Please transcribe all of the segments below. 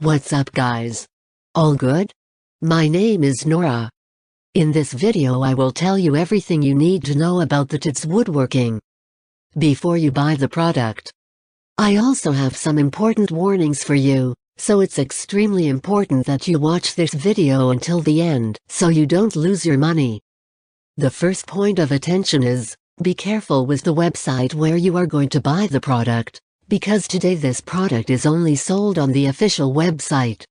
What's up guys? All good? My name is Nora. In this video I will tell you everything you need to know about the Tedswoodworking before you buy the product. I also have some important warnings for you, so it's extremely important that you watch this video until the end so you don't lose your money. The first point of attention is, be careful with the website where you are going to buy the product, because today this product is only sold on the official website.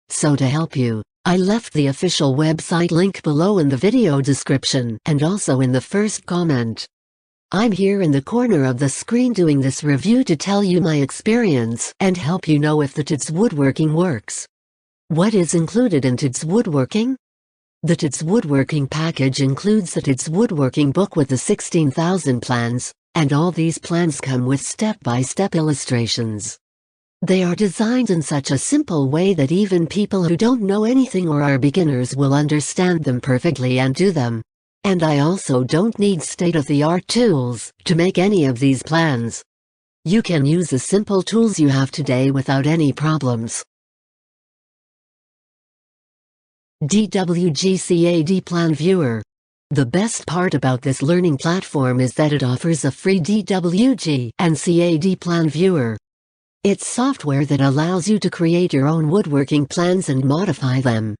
So to help you, I left the official website link below in the video description and also in the first comment. I'm here in the corner of the screen doing this review to tell you my experience and help you know if the Tedswoodworking works. What is included in Tedswoodworking? The Tedswoodworking package includes the Tedswoodworking book with the 16,000 plans, and all these plans come with step-by-step illustrations. They are designed in such a simple way that even people who don't know anything or are beginners will understand them perfectly and do them. And I also don't need state-of-the-art tools to make any of these plans. You can use the simple tools you have today without any problems. DWG-CAD Plan Viewer. The best part about this learning platform is that it offers a free DWG and CAD Plan Viewer. It's software that allows you to create your own woodworking plans and modify them.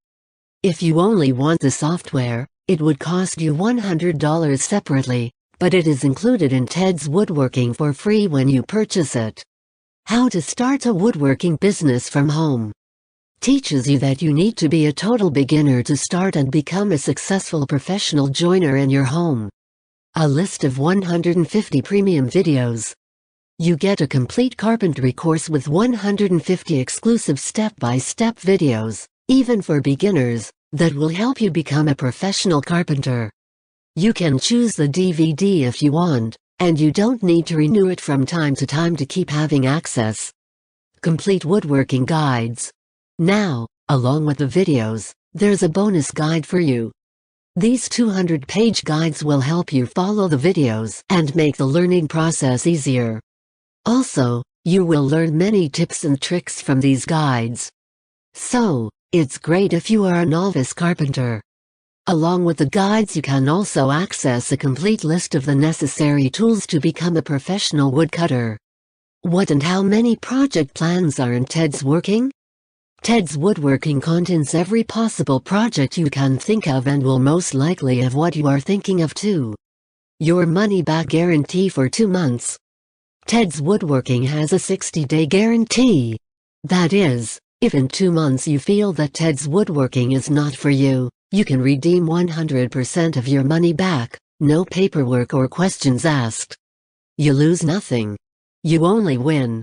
If you only want the software, it would cost you $100 separately, but it is included in Tedswoodworking for free when you purchase it. How to start a woodworking business from home. Teaches you that you need to be a total beginner to start and become a successful professional joiner in your home. A list of 150 premium videos. You get a complete carpentry course with 150 exclusive step-by-step videos, even for beginners, that will help you become a professional carpenter. You can choose the DVD if you want, and you don't need to renew it from time to time to keep having access. Complete woodworking guides. Now, along with the videos, there's a bonus guide for you. These 200-page guides will help you follow the videos and make the learning process easier. Also, you will learn many tips and tricks from these guides. So, it's great if you are a novice carpenter. Along with the guides you can also access a complete list of the necessary tools to become a professional woodcutter. What and how many project plans are in Tedswoodworking? Tedswoodworking contains every possible project you can think of and will most likely have what you are thinking of too. Your money-back guarantee for 2 months. Tedswoodworking has a 60-day guarantee. That is, if in 2 months you feel that Tedswoodworking is not for you, you can redeem 100% of your money back, no paperwork or questions asked. You lose nothing. You only win.